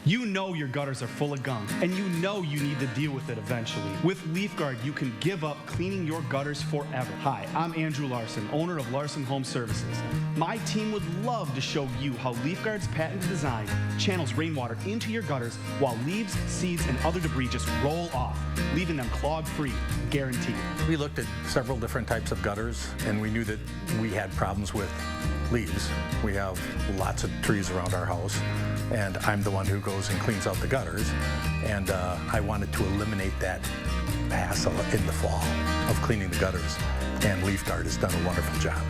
You know your gutters are full of gunk, and you know you need to deal with it eventually. With LeafGuard, you can give up cleaning your gutters forever. Hi, I'm Andrew Larson, owner of Larson Home Services. My team would love to show you how LeafGuard's patented design channels rainwater into your gutters while leaves, seeds, and other debris just roll off, leaving them clog-free, guaranteed. We looked at several different types of gutters, and we knew that we had problems with leaves. We have lots of trees around our house, and I'm the one who goes and cleans out the gutters. And I wanted to eliminate that hassle in the fall of cleaning the gutters. And Leaf Guard has done a wonderful job.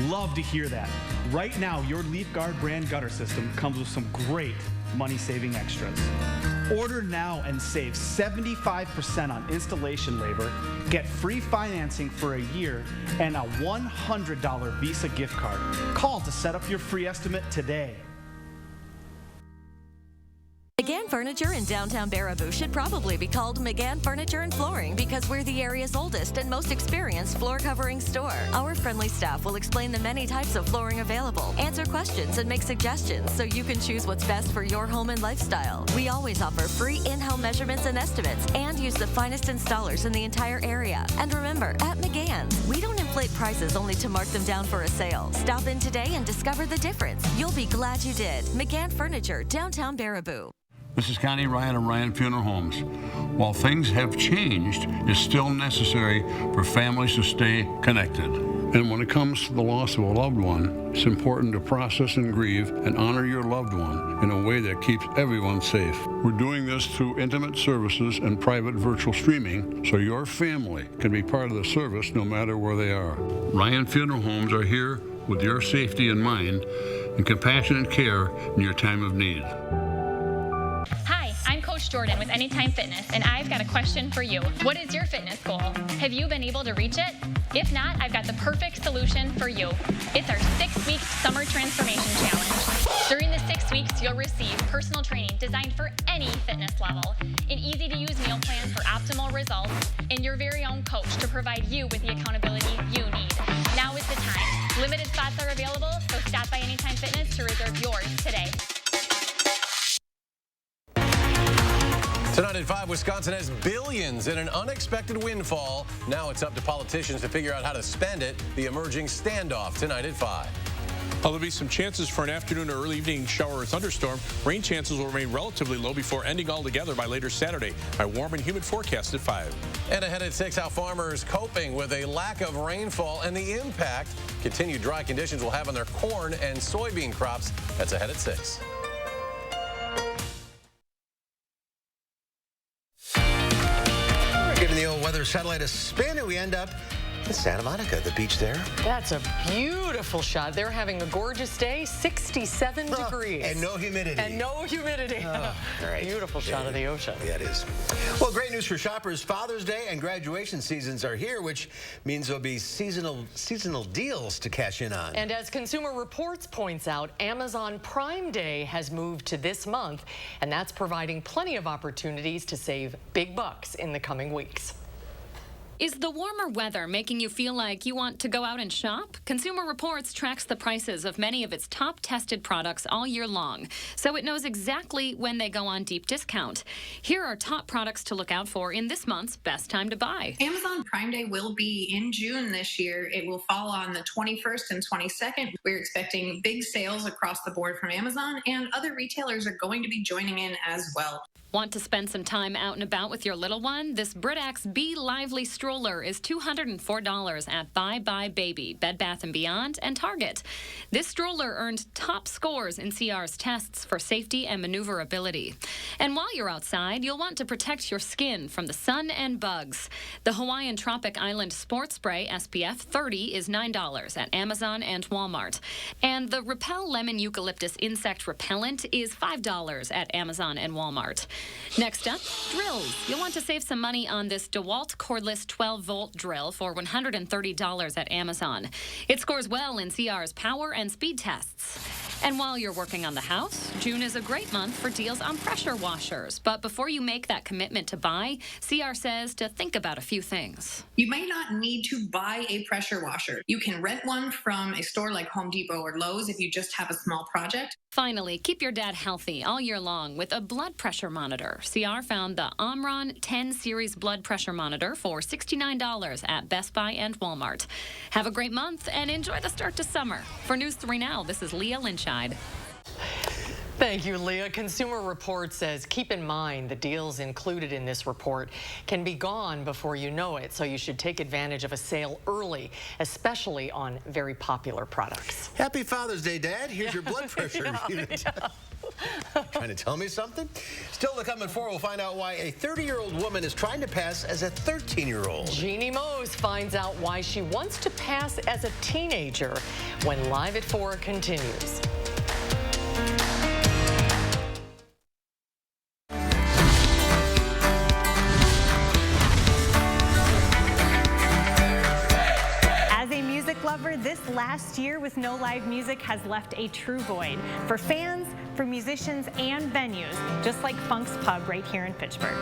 Love to hear that. Right now, your Leaf Guard brand gutter system comes with some great money-saving extras. Order now and save 75% on installation labor, get free financing for a year, and a $100 Visa gift card. Call to set up your free estimate today. McGann Furniture in downtown Baraboo should probably be called McGann Furniture and Flooring because we're the area's oldest and most experienced floor covering store. Our friendly staff will explain the many types of flooring available, answer questions, and make suggestions so you can choose what's best for your home and lifestyle. We always offer free in-home measurements and estimates and use the finest installers in the entire area. And remember, at McGann's, we don't inflate prices only to mark them down for a sale. Stop in today and discover the difference. You'll be glad you did. McGann Furniture, downtown Baraboo. This is Connie Ryan of Ryan Funeral Homes. While things have changed, it's still necessary for families to stay connected. And when it comes to the loss of a loved one, it's important to process and grieve and honor your loved one in a way that keeps everyone safe. We're doing this through intimate services and private virtual streaming so your family can be part of the service no matter where they are. Ryan Funeral Homes are here with your safety in mind and compassionate care in your time of need. Hi, I'm Coach Jordan with Anytime Fitness, and I've got a question for you. What is your fitness goal? Have you been able to reach it? If not, I've got the perfect solution for you. It's our 6-week Summer Transformation Challenge. During the 6 weeks, you'll receive personal training designed for any fitness level, an easy-to-use meal plan for optimal results, and your very own coach to provide you with the accountability you need. Now is the time. Limited spots are available, so stop by Anytime Fitness to reserve yours today. Tonight at 5, Wisconsin has billions in an unexpected windfall. Now it's up to politicians to figure out how to spend it. The emerging standoff tonight at 5. Well, there'll be some chances for an afternoon or early evening shower or thunderstorm. Rain chances will remain relatively low before ending altogether by later Saturday. A warm and humid forecast at 5. And ahead at 6, how farmers coping with a lack of rainfall and the impact continued dry conditions will have on their corn and soybean crops. That's ahead at 6. Giving the old weather satellite a spin, and we end up in Santa Monica, the beach there. That's a beautiful shot. They're having a gorgeous day, 67 degrees. And no humidity. And no humidity. Great. Beautiful shot of the ocean. Yeah, it is. Well, great news for shoppers. Father's Day and graduation seasons are here, which means there'll be seasonal deals to cash in on. And as Consumer Reports points out, Amazon Prime Day has moved to this month, and that's providing plenty of opportunities to save big bucks in the coming weeks. Is the warmer weather making you feel like you want to go out and shop? Consumer Reports tracks the prices of many of its top tested products all year long, so it knows exactly when they go on deep discount. Here are top products to look out for in this month's Best Time to Buy. Amazon Prime Day will be in June this year. It will fall on the 21st and 22nd. We're expecting big sales across the board from Amazon, and other retailers are going to be joining in as well. Want to spend some time out and about with your little one? This Britax Be Lively stroller is $204 at Bye Bye Baby, Bed Bath & Beyond, and Target. This stroller earned top scores in CR's tests for safety and maneuverability. And while you're outside, you'll want to protect your skin from the sun and bugs. The Hawaiian Tropic Island Sport Spray SPF 30 is $9 at Amazon and Walmart. And the Repel Lemon Eucalyptus Insect Repellent is $5 at Amazon and Walmart. Next up, drills. You'll want to save some money on this DeWalt cordless 12-volt drill for $130 at Amazon. It scores well in CR's power and speed tests. And while you're working on the house, June is a great month for deals on pressure washers. But before you make that commitment to buy, CR says to think about a few things. You may not need to buy a pressure washer. You can rent one from a store like Home Depot or Lowe's if you just have a small project. Finally, keep your dad healthy all year long with a blood pressure monitor. CR found the Omron 10 Series blood pressure monitor for $69 at Best Buy and Walmart. Have a great month and enjoy the start to summer. For News 3 Now, this is Leah Lynchide. Thank you, Leah. Consumer Report says keep in mind the deals included in this report can be gone before you know it, so you should take advantage of a sale early, especially on very popular products. Happy Father's Day, Dad. Here's your blood pressure unit. Trying to tell me something? Still to come at 4, we'll find out why a 30-year-old woman is trying to pass as a 13-year-old. Jeannie Mose finds out why she wants to pass as a teenager when Live at 4 continues. This last year with no live music has left a true void for fans, for musicians, and venues, just like Funk's Pub right here in Fitchburg.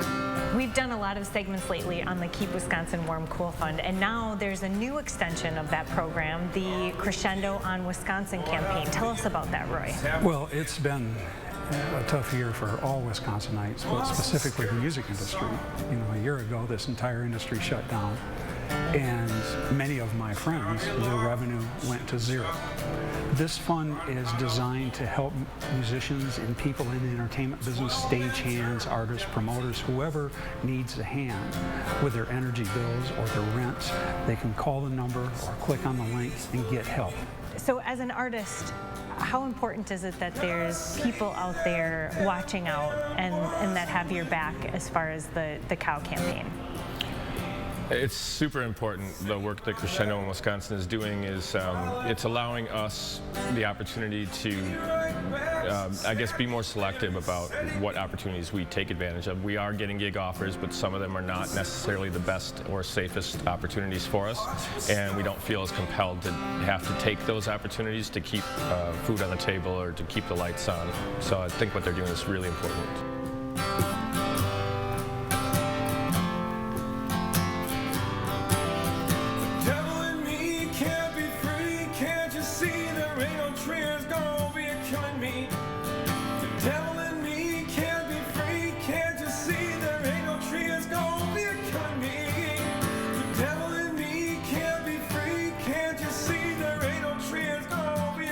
We've done a lot of segments lately on the Keep Wisconsin Warm Cool Fund, and now there's a new extension of that program, the Crescendo on Wisconsin campaign. Tell us about that, Roy. Well, it's been a tough year for all Wisconsinites, but specifically the music industry. You know, a year ago, this entire industry shut down, and many of my friends, their revenue went to zero. This fund is designed to help musicians and people in the entertainment business, stagehands, artists, promoters, whoever needs a hand with their energy bills or their rents. They can call the number or click on the link and get help. So as an artist, how important is it that there's people out there watching out and that have your back as far as the COW campaign? It's super important. The work that Crescendo in Wisconsin is doing is it's allowing us the opportunity to, I guess, be more selective about what opportunities we take advantage of. We are getting gig offers, but some of them are not necessarily the best or safest opportunities for us, and we don't feel as compelled to have to take those opportunities to keep food on the table or to keep the lights on. So I think what they're doing is really important.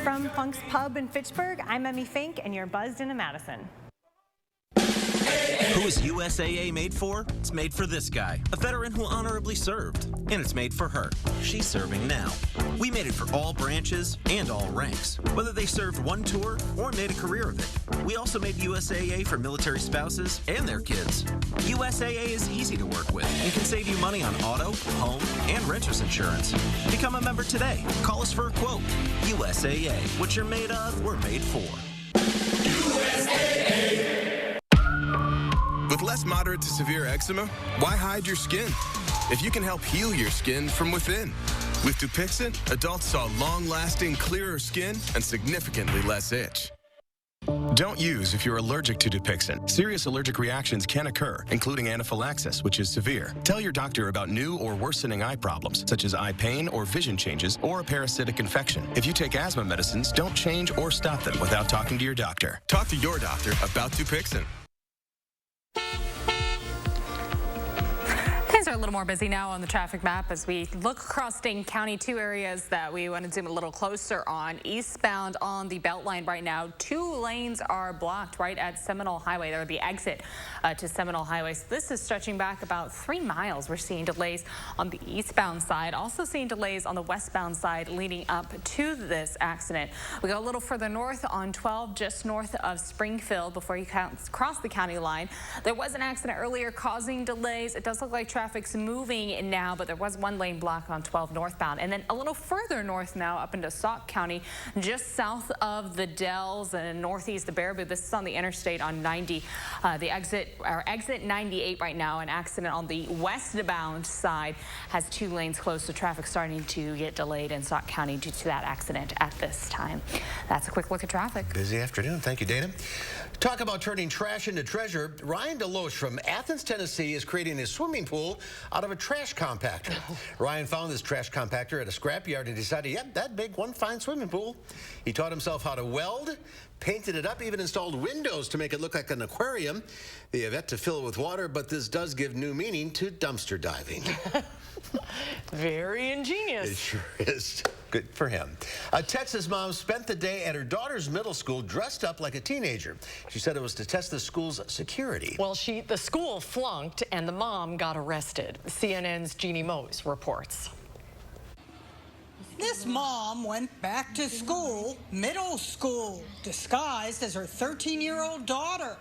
From Funk's Pub in Fitchburg, I'm Emmy Fink, and you're buzzed into Madison. Who is USAA made for? It's made for this guy, a veteran who honorably served. And it's made for her. She's serving now. We made it for all branches and all ranks, whether they served one tour or made a career of it. We also made USAA for military spouses and their kids. USAA is easy to work with and can save you money on auto, home, and renter's insurance. Become a member today. Call us for a quote. USAA. What you're made of, we're made for. USAA. With less moderate to severe eczema, why hide your skin? If you can help heal your skin from within. With Dupixent, adults saw long-lasting, clearer skin and significantly less itch. Don't use if you're allergic to Dupixent. Serious allergic reactions can occur, including anaphylaxis, which is severe. Tell your doctor about new or worsening eye problems, such as eye pain or vision changes or a parasitic infection. If you take asthma medicines, don't change or stop them without talking to your doctor. Talk to your doctor about Dupixent. Things are a little more busy now on the traffic map as we look across Dane County. Two areas that we want to zoom a little closer on. Eastbound on the Beltline right now, 2 lanes are blocked right at Seminole Highway. There would be exit to Seminole Highway. So this is stretching back about 3 miles. We're seeing delays on the eastbound side, also seeing delays on the westbound side leading up to this accident. We go a little further north on 12, just north of Springfield before you cross the county line. There was an accident earlier causing delays. It does look like traffic's moving now, but there was 1 lane block on 12 northbound. And then a little further north now up into Sauk County, just south of the Dells and northeast of Baraboo. This is on the interstate on 90. The exit 98 right now. An accident on the westbound side has 2 lanes closed, so traffic starting to get delayed in Sauk County due to that accident at this time. That's a quick look at traffic. Busy afternoon. Thank you, Dana. Talk about turning trash into treasure. Ryan Deloche from Athens, Tennessee is creating a swimming pool out of a trash compactor. Ryan found this trash compactor at a scrapyard and decided, yep, that'd make one fine swimming pool. He taught himself how to weld, painted it up, even installed windows to make it look like an aquarium. The yet to fill it with water, but this does give new meaning to dumpster diving. Very ingenious. It sure is. Good for him. A Texas mom spent the day at her daughter's middle school dressed up like a teenager. She said it was to test the school's security. Well, the school flunked and the mom got arrested. CNN's Jeannie Mose reports. This mom went back to school, middle school, disguised as her 13-year-old daughter.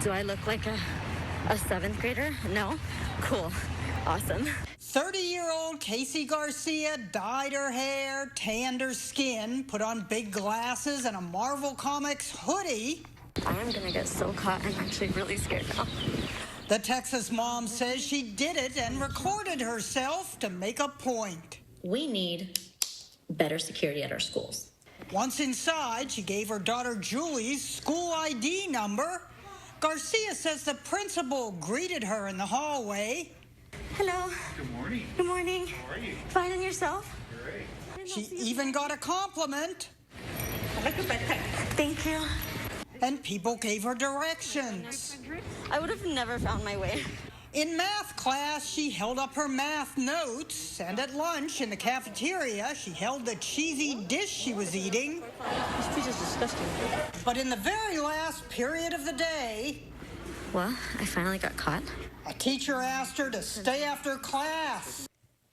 Do I look like a 7th grader? No? Cool. Awesome. 30-year-old Casey Garcia dyed her hair, tanned her skin, put on big glasses and a Marvel Comics hoodie. I am gonna get so caught. I'm actually really scared now. The Texas mom says she did it and recorded herself to make a point. We need better security at our schools. Once inside, she gave her daughter Julie's school ID number. Garcia says the principal greeted her in the hallway. Hello. Good morning. Good morning. How are you? Fine, and yourself? Great. She even got a compliment. I like your backpack. Thank you. And people gave her directions. I would have never found my way. In math class, she held up her math notes, and at lunch in the cafeteria, she held the cheesy dish she was eating. This pizza's disgusting. But in the very last period of the day, Well, I finally got caught. A teacher asked her to stay after class.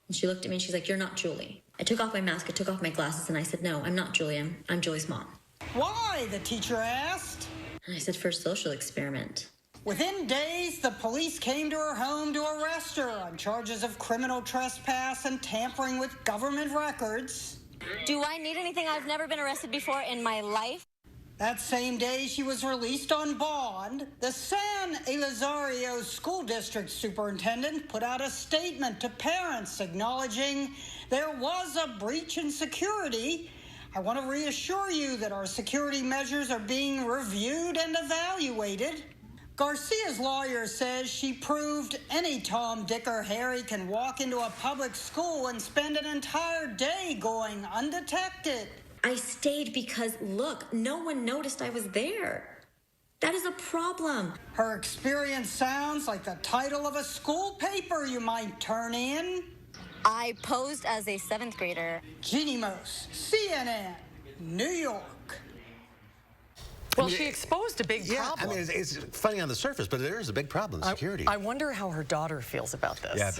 And she looked at me and she's like, "You're not Julie." I took off my mask, I took off my glasses, and I said, "No, I'm not Julie. I'm Julie's mom." Why? The teacher asked. And I said, "For a social experiment." Within days, the police came to her home to arrest her on charges of criminal trespass and tampering with government records. Do I need anything? I've never been arrested before in my life. That same day, she was released on bond. The San Elizario School District superintendent put out a statement to parents acknowledging there was a breach in security. I want to reassure you that our security measures are being reviewed and evaluated. Garcia's lawyer says she proved any Tom, Dick, or Harry can walk into a public school and spend an entire day going undetected. I stayed because, look, no one noticed I was there. That is a problem. Her experience sounds like the title of a school paper you might turn in. I posed as a 7th grader. Jeannie Mose, CNN, New York. Well, she exposed a big problem. I mean, it's funny on the surface, but there is a big problem, security. I wonder how her daughter feels about this. Yeah,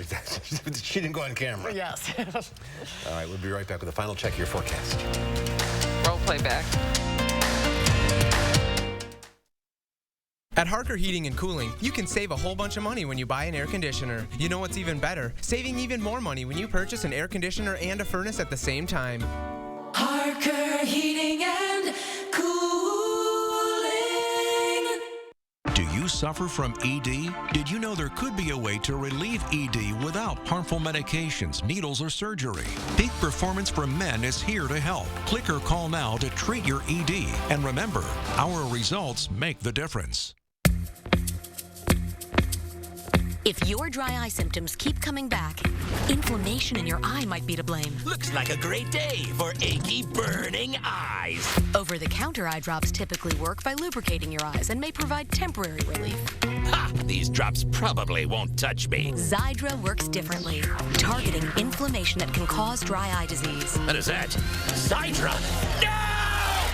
she didn't go on camera. Yes. All right, we'll be right back with a final check of your forecast. Roll playback. At Harker Heating and Cooling, you can save a whole bunch of money when you buy an air conditioner. You know what's even better? Saving even more money when you purchase an air conditioner and a furnace at the same time. Harker Heating and Cooling. Do you suffer from ED? Did you know there could be a way to relieve ED without harmful medications, needles, or surgery? Peak Performance for Men is here to help. Click or call now to treat your ED. And remember, our results make the difference. If your dry eye symptoms keep coming back, inflammation in your eye might be to blame. Looks like a great day for achy, burning eyes. Over-the-counter eye drops typically work by lubricating your eyes and may provide temporary relief. Ha! These drops probably won't touch me. Xiidra works differently, targeting inflammation that can cause dry eye disease. What is that? Xiidra? No!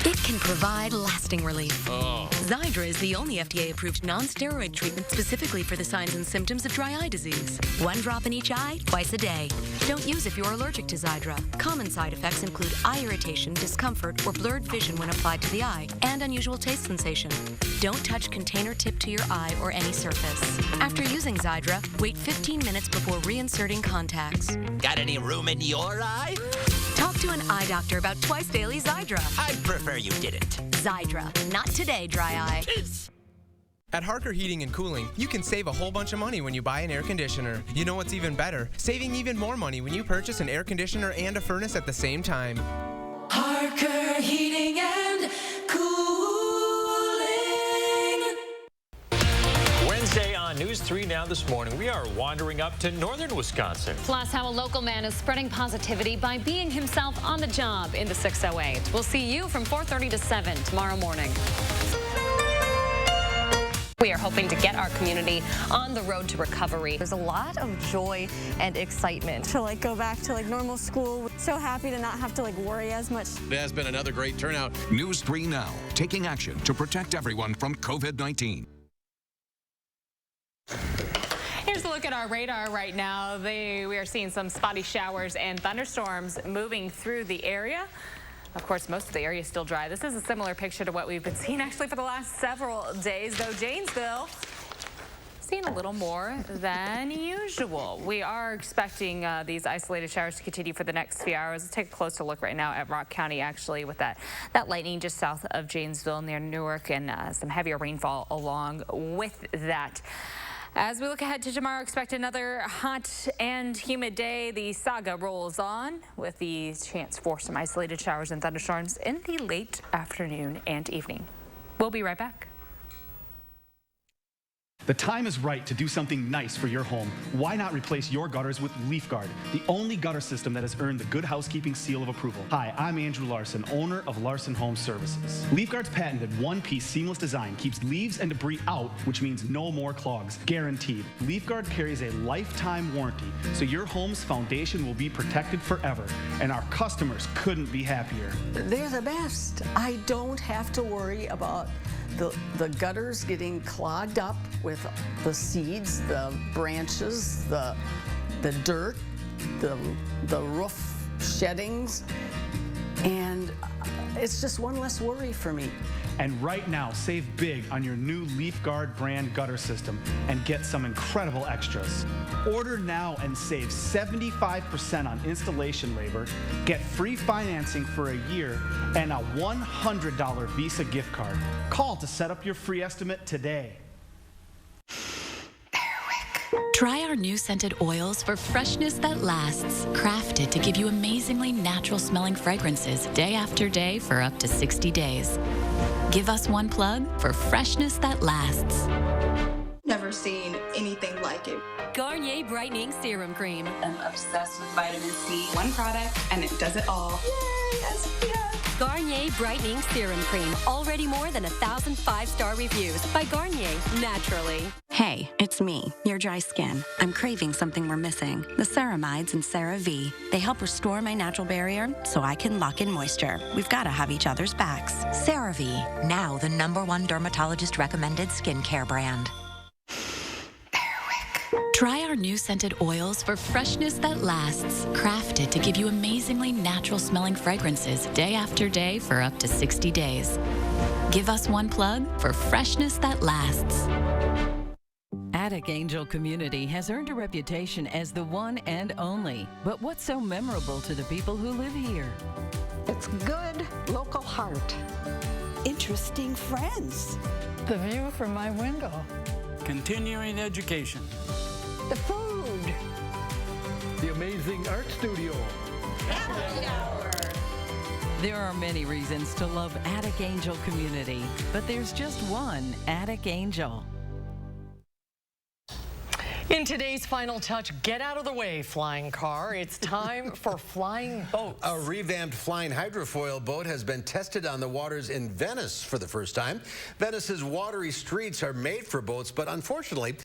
It can provide lasting relief. Oh. Xiidra is the only FDA-approved non-steroid treatment specifically for the signs and symptoms of dry eye disease. 1 drop in each eye, twice a day. Don't use if you're allergic to Xiidra. Common side effects include eye irritation, discomfort, or blurred vision when applied to the eye, and unusual taste sensation. Don't touch container tip to your eye or any surface. After using Xiidra, wait 15 minutes before reinserting contacts. Got any room in your eye? Talk to an eye doctor about twice daily Xiidra. I'd prefer you didn't. Xiidra. Not today, dry eye. At Harker Heating and Cooling, you can save a whole bunch of money when you buy an air conditioner. You know what's even better? Saving even more money when you purchase an air conditioner and a furnace at the same time. Harker Heating and Cooling. Wednesday on News 3 Now this morning, we are wandering up to northern Wisconsin. Plus, how a local man is spreading positivity by being himself on the job in the 608. We'll see you from 4:30 to 7 tomorrow morning. We are hoping to get our community on the road to recovery. There's a lot of joy and excitement to go back to normal school. So happy to not have to worry as much. It has been another great turnout. News 3 Now, taking action to protect everyone from COVID-19. Here's a look at our radar right now. We are seeing some spotty showers and thunderstorms moving through the area. Of course, most of the area is still dry. This is a similar picture to what we've been seeing actually for the last several days, though Janesville seeing a little more than usual. We are expecting these isolated showers to continue for the next few hours. Let's take a closer look right now at Rock County, actually, with that lightning just south of Janesville near Newark, and some heavier rainfall along with that. As we look ahead to tomorrow, expect another hot and humid day. The saga rolls on with the chance for some isolated showers and thunderstorms in the late afternoon and evening. We'll be right back. The time is right to do something nice for your home. Why not replace your gutters with LeafGuard, the only gutter system that has earned the Good Housekeeping seal of approval? Hi, I'm Andrew Larson, owner of Larson Home Services. LeafGuard's patented one-piece seamless design keeps leaves and debris out, which means no more clogs, guaranteed. LeafGuard carries a lifetime warranty, so your home's foundation will be protected forever, and our customers couldn't be happier. They're the best. I don't have to worry about the gutters getting clogged up with the seeds, the branches, the dirt, the roof sheddings, and it's just one less worry for me. And right now, save big on your new LeafGuard brand gutter system and get some incredible extras. Order now and save 75% on installation labor, get free financing for a year, and a $100 Visa gift card. Call to set up your free estimate today. Try our new scented oils for freshness that lasts. Crafted to give you amazingly natural smelling fragrances day after day for up to 60 days. Give us one plug for freshness that lasts. Never seen anything like it. Garnier Brightening Serum Cream. I'm obsessed with vitamin C. One product and it does it all. Yay, yes. Garnier Brightening Serum Cream. Already more than 1,000 5-star reviews by Garnier, naturally. Hey, it's me, your dry skin. I'm craving something we're missing. The ceramides in CeraVe. They help restore my natural barrier so I can lock in moisture. We've got to have each other's backs. CeraVe, now the #1 dermatologist recommended skincare brand. Try our new scented oils for freshness that lasts. Crafted to give you amazingly natural smelling fragrances day after day for up to 60 days. Give us one plug for freshness that lasts. Attic Angel Community has earned a reputation as the one and only. But what's so memorable to the people who live here? It's good local heart. Interesting friends. The view from my window. Continuing education. The food. The amazing art studio. Happy hour. There are many reasons to love Attic Angel Community, but there's just one Attic Angel. In today's Final Touch, get out of the way, flying car. It's time for flying boats. A revamped flying hydrofoil boat has been tested on the waters in Venice for the first time. Venice's watery streets are made for boats, but unfortunately,